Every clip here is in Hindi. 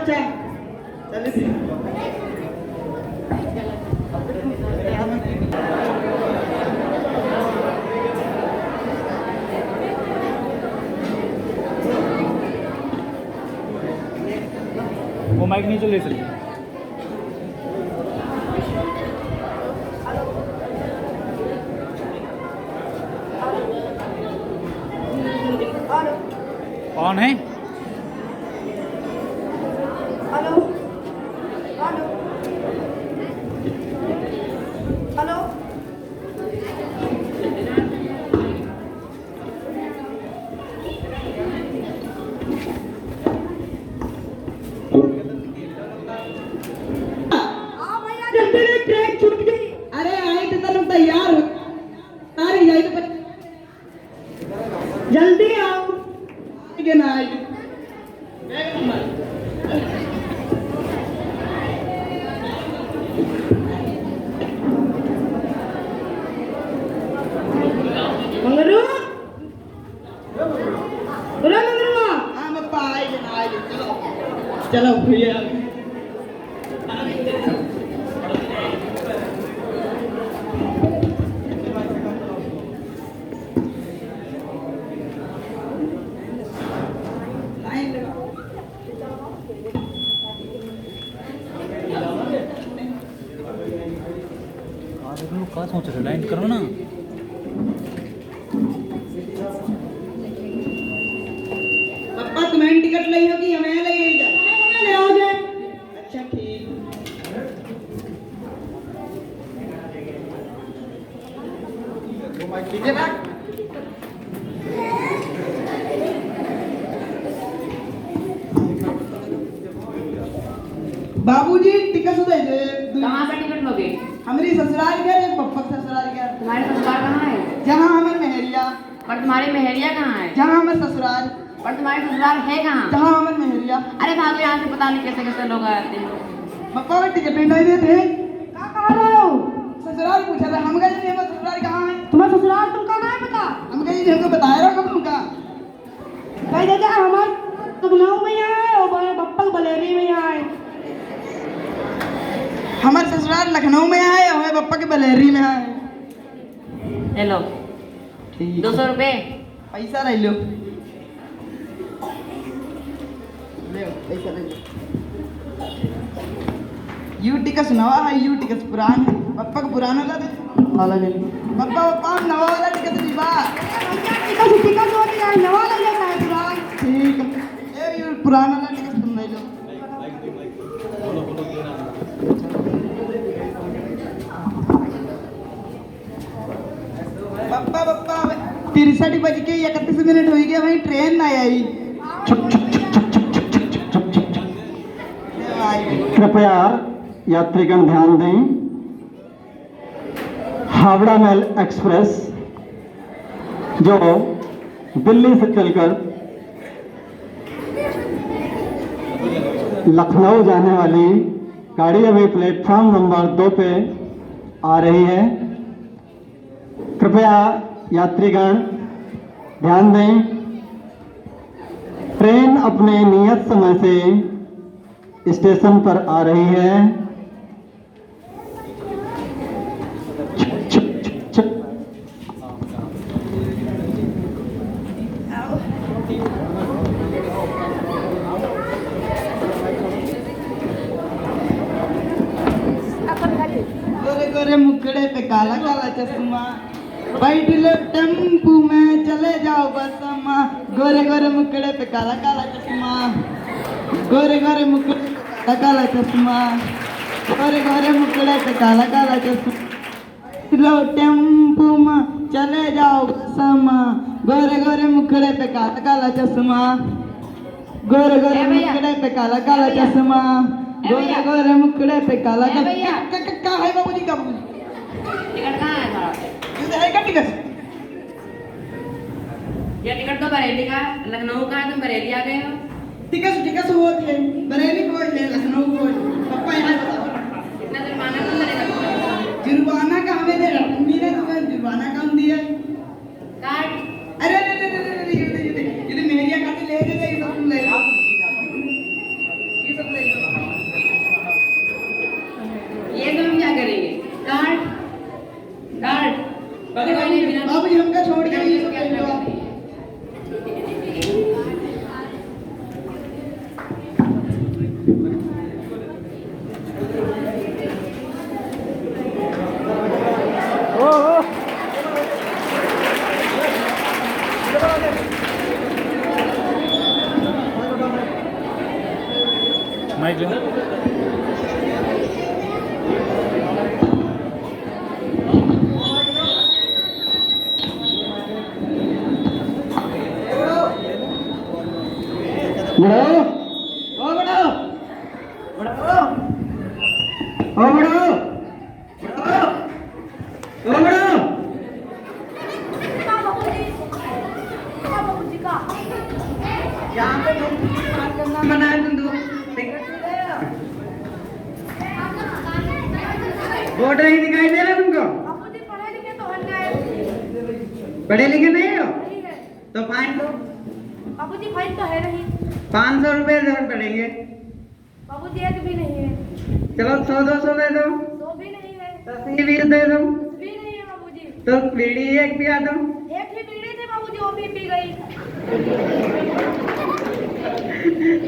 अच्छा चलिए वो माइक नहीं चल रही सर। कौन है? हेलो हेलो हेलो हाँ भैया जल्दी से ट्रेन छूट गई। अरे आई तो तुम तैयार हो सारी जाई तो जल्दी आओ। के ना आई मंगरू बोलो मंगरू हाँ पापा आई के ना आई चलो चलो भैया लाइन लगाओ कहाँ सोच रहे लाइन करो ना। पापा तुम्हें टिकट ली होगी हमें ले जा ले आओ जे। अच्छा ठीक वो माइक लीजिए ना बाबूजी टिकट दे दे कहाँ से टिकट लोगे? हमारी ससुराल के पप्पा का ससुराल के तुम्हारे ससुराल कहाँ है? जहाँ हमारे महरिया पर तुम्हारे मेहरिया कहाँ है? जहाँ हमारे ससुराल पर तुम्हारे ससुराल है कहाँ? जहाँ हमारे महरिया अरे भागो यहाँ से, पता नहीं कैसे कैसे लोग आते हैं। पापा का टिकट नहीं देते कहाँ रहे हो ससुराल पूछा था हम गए नहीं हमारा ससुराल कहाँ है तुम्हारा ससुराल तुमका ना है पता? हम गए नहीं हमको बताया रहा कब तुमका कह दे जा हमार लखनऊ में है और बप्पा बलेरी में है। हमारे ससुराल लखनऊ में है हमारे पापा के बलेरी में है हेलो, ठीक 200 रुपये। पैसा ले लो ले पैसा ले लो यू टिकट नवा है यू टिकट पुरान है पापा का पुराना ला दे वाला ले लो पापा नवा वाला टिकट दी बा टिकट हो गया नवा ले लेता है पुरान। ठीक है ये पुराना वाला टिकट तुम ले लो पापा पापा 63:31 हो गया भाई ट्रेन ना आई कृपया यात्रीगण ध्यान दें, हावड़ा मेल एक्सप्रेस जो दिल्ली से चलकर लखनऊ जाने वाली गाड़ी अभी प्लेटफॉर्म नंबर 2 पे आ रही है। कृपया यात्रीगण ध्यान दें, ट्रेन अपने नियत समय से स्टेशन पर आ रही है। गोरे गोरे मुखड़े पे काला काला चश्मा बैठ लो टेम्पू में चले जाओ बसमा गोरे गोरे मुखड़े पे काला काला चश्मा गोरे गोरे मुखड़े पे काला चश्मा गोरे गोरे मुखड़े पे काला काला चश्मा बैठ लो टेम्पू में चले जाओ बसमा गोरे गोरे मुखड़े पे काला काला चश्मा गोरे गोरे मुखड़े पे काला काला चश्मा गोरे गोरे मुखड़े पे काला काला क्या है बाबूजी का टिकट कहाँ है तुम्हारा? ये है का टिकट ये टिकट तो बरेली का, लखनऊ का है, तुम बरेली आ गए हो। टिकट टिकट वो है बरेली को है लखनऊ को है पापा यहाँ बताओ इतना जुर्माना कौन भरेगा तुम्हारा? जुर्माना का हमें दे रहा मम्मी ने तुम्हें जुर्माना कम दिया कार्ड अरे अरे अरे अरे ये मेरिया काटे ले दे ये सब तुम ले लो ये सब ले माइक ले बड़ो ओ बड़ो बड़ो ओ बड़ो ओ बड़ो यहाँ पे बात करना मना है तुम बोर्ड नहीं दिखाई दे रहा तुमको बाबूजी पढ़े लिखे तो हट गए। पढ़े लिखे नहीं हो तो फाइन दो बाबूजी फाइन तो है नहीं। 500 रुपए जरूर पड़ेंगे बाबूजी एक भी नहीं है। चलो 100-200 दे दो दो भी नहीं है। 10-20 दे दो कुछ भी नहीं है बाबूजी। तो बीड़ी एक पिया दो एक ही बीड़ी थी बाबूजी, वो भी पी गई।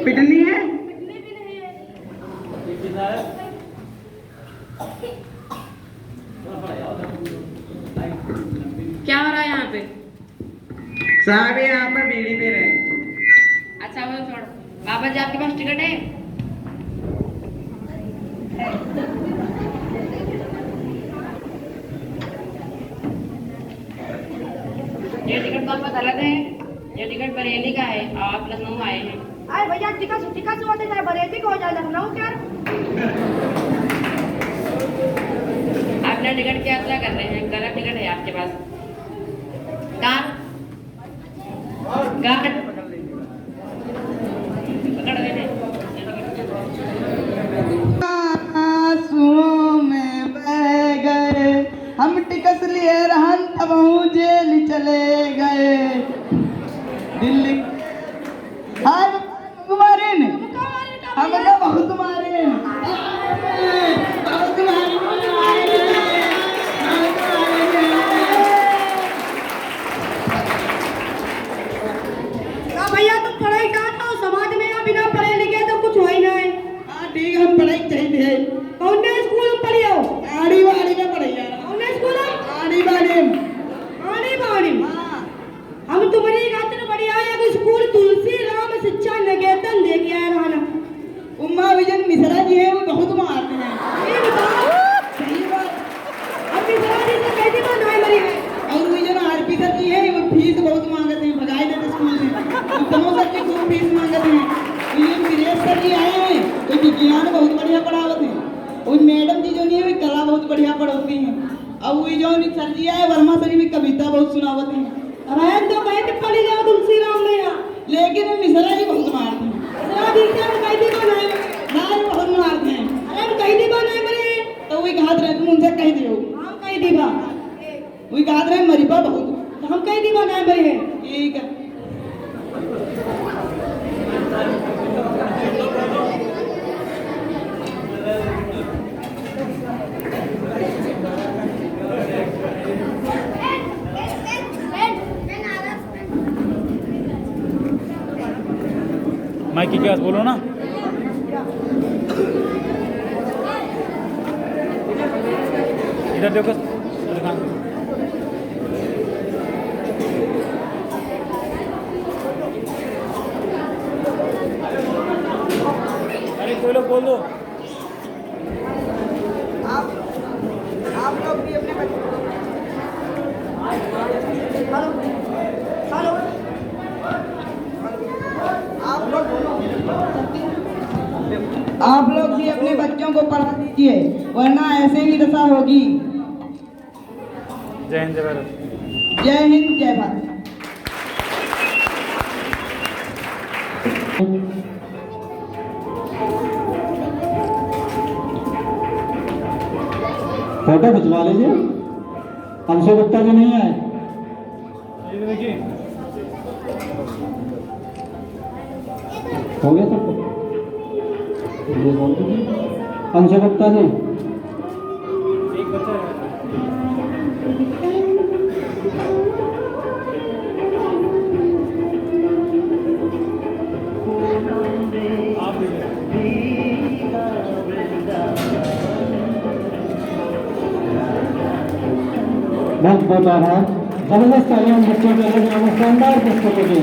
पिटनी है पिटनी भी नहीं है। क्या हो रहा है यहाँ पे? साहब यहाँ पर बीड़ी पी रहे हैं अच्छा वो छोड़। बाबा जी आपके पास टिकट है? ये टिकट तो आपका गलत है। ये टिकट बरेली का है और आप लखनऊ आए हैं। अरे भैया टिकट टिकट से होते जाए बरेली को हो जाए लखनऊ क्या? आपने टिकट की यात्रा कर रहे हैं, गलत टिकट है आपके पास। गार्ड गार्ड पकड़ लेने। आंसुओं में बह गए हम टिकस लिए रहन तब जेल चले गए दिल्ली हाय कुमारी ने हम तो बहुत मारे बहुत भैया तुम पढ़ाई कहाँ था समाज में? या बिना पढ़े लिखे तो कुछ हो ही ना है। हाँ ठीक है हम पढ़ाई चाहिए कौन से स्कूल में पढ़ी हो? आड़ी वाड़ी में पढ़ाई यार कौन से स्कूल में? आड़ी वाड़ी में आनी बानी। हाँ हम तुम्हारी खातिर बढ़िया एक स्कूल तुलसी राम शिक्षा निकेतन देखिए रहना। उमा विजन मिश्रा जी है वो बहुत मारते हैं ये बताओ सही बात अब मिश्रा जी से कैसी बात नहीं मरी है? और वो जो आरपी सर जी है वो फीस बहुत मांगते हैं भगाए देते स्कूल में दोनों सर जी खूब फीस मांगते हैं ये सुरेश सर जी आए हैं तो विज्ञान बहुत बढ़िया पढ़ावते हैं और मैडम जी जो नहीं है वो कला बहुत बढ़िया पढ़ाती हैं और वो जो सर जी आए वर्मा सर जी कविता बहुत सुनावते हैं रहन तो कहते पढ़ी जाओ तुलसी राम में यहाँ। लेकिन वो मिश्रा जी बहुत मारते हैं मिश्रा जी से हम कैसी बात नहीं ना वो बहुत मारते हैं अरे हम कैसी बात नहीं मरी। तो वही कहा रहे तुम उनसे कह दियो हम कही दीबा वही कहा रहे मरीबा बहुत तो हम कही दीबा नहीं मरी है। ठीक है माइक की क्या बोलो ना। इधर देखो दुकान। अरे कोई लोग बोल दो। आप लोग भी अपने बच्चों हेलो हेलो आप लोग भी अपने बच्चों को पढ़ा दीजिए वरना ऐसे ही दशा होगी। जय हिंद जय भारत। जय हिंद जय भारत। फोटो खिंचवा लीजिए हमसे गुप्ता जी नहीं आए ये देखिए हो गया सबको ये कौन सी अंशु गुप्ता जी एक बच्चा है। आप बहुत बहुत आभार। जबरदस्त तालियां बच्चों के लिए शानदार पुस्तकों की